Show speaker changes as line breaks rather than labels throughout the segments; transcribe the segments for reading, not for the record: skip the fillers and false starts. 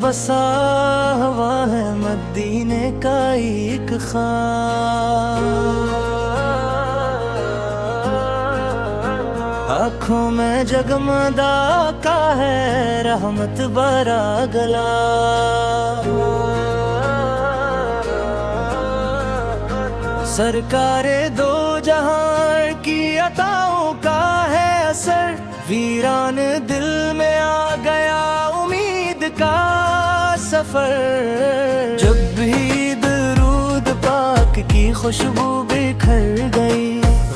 बसा हुआ है मदीने का एक ख्वाब। आँखों में जगमगा का है रहमत बरा गला। सरकारे दो जहां की अताओं का है असर। वीरान दिल में आ गया उम्मीद का सफर। जब भी दरूद पाक की खुशबू बिखर गई,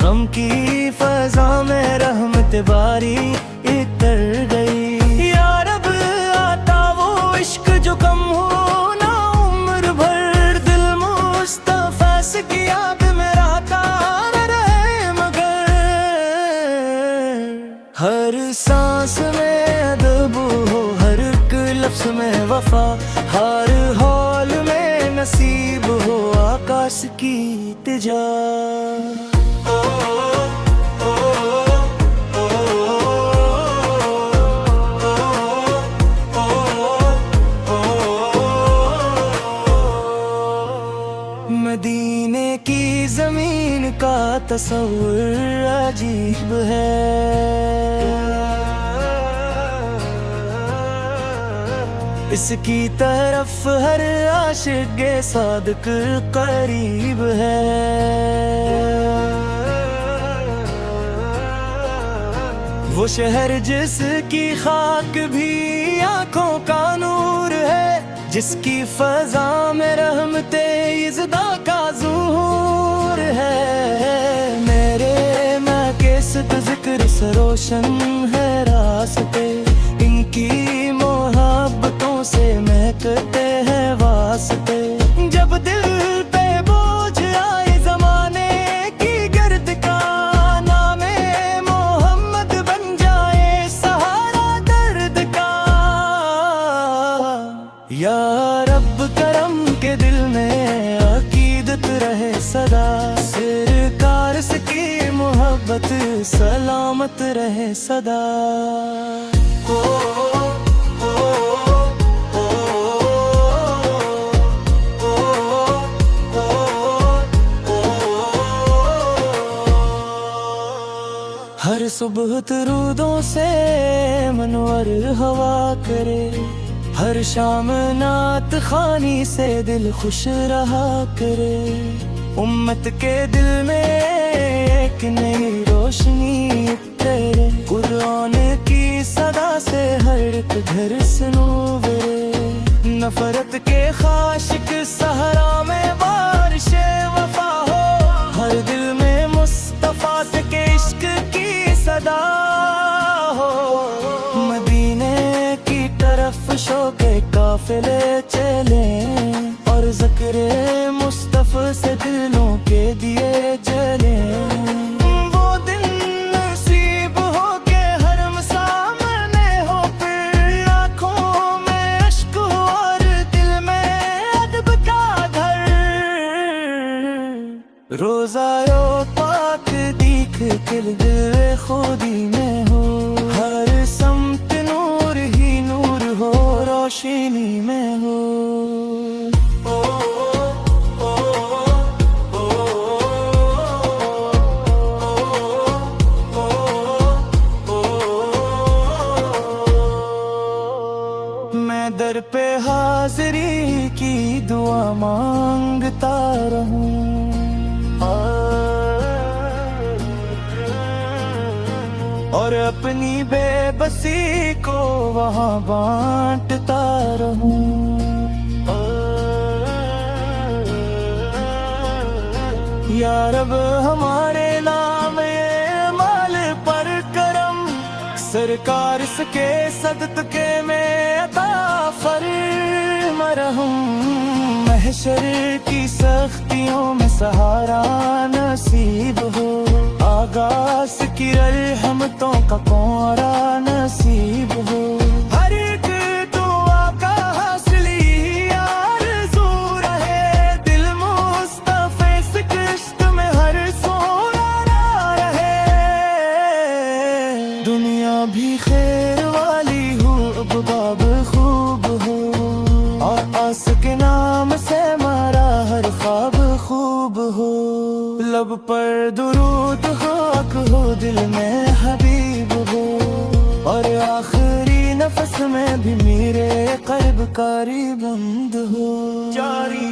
गम की फजा में रहमत बारी इतर गई। या रब आता वो इश्क जो कम हो ना उम्र भर। दिल मुस्तफा से की याद में रहता न रहे मगर। हर सांस में अदब हो, हर एक लफ्ज में वफा। हर हाल में नसीब हो आकाश की इल्तिजा। मदीने की जमीन का तस्वीर अजीब है। इसकी तरफ हर आशिक सादिक करीब है। वो शहर जिसकी खाक भी आंखों का नूर है। जिसकी फजा में रहमते इज़्दा का ज़ुहूर है। मेरे मैं केसत जिक्र से रोशन है रास्ते। इनकी मोहब्बतों से महकते हैं वास्ते। जब दिल पे बोझ आए ज़माने की गर्द का, नामे मोहम्मद बन जाए सहारा दर्द का। या रब करम के दिल में अकीदत रहे सदा। सरकार से की मोहब्बत सलामत रहे सदा। हर सुबह दरूदों से मनवर हवा करे। हर शाम नात खानी से दिल खुश रहा करे। उम्मत के दिल में एक नई रोशनी तेरे। कुरान की सदा से हर एक घर से नूरे। नफरत के खाशिक सहरा में बारिशे वफा हो। हर दिल में मुस्तफा के इश्क की सदा हो। मदीने की तरफ शौके काफिले चले। और ज़िक्रे मुस्तफा से दिलों के दिए जले। वो दिन नसीब हो के हरम सामने हो। फिर आँखों में अश्क हो और दिल में अदब का घर। रोज़ायो पाक दीख दिल खुदी में हो। हर समत नूर ही नूर हो, रोशनी में हो। मैं दर पे हाजिरी की दुआ मांगता रहूं। और अपनी बेबसी को वहाँ बांटता रहूं। या रब हमारे नाम ये माल पर करम। सरकार इसके सदक़े में अता फरमा रहूं। महशर की सख्तियों में सहारा नसीब हो। आगाज़ की रहमतों का कोरा नसीब हो। हर एक दुआ का हासिली आरज़ू रहे। दिल मुस्तफ़ा से इश्क में हर सोना रहे। दुनिया भी खैर वाली हो, अब बाब खूब हो। लब पर दुरूद खाक हो, दिल में हबीब हो, और आखिरी नफस में भी मेरे क़ल्ब कारी बंद हो। जारी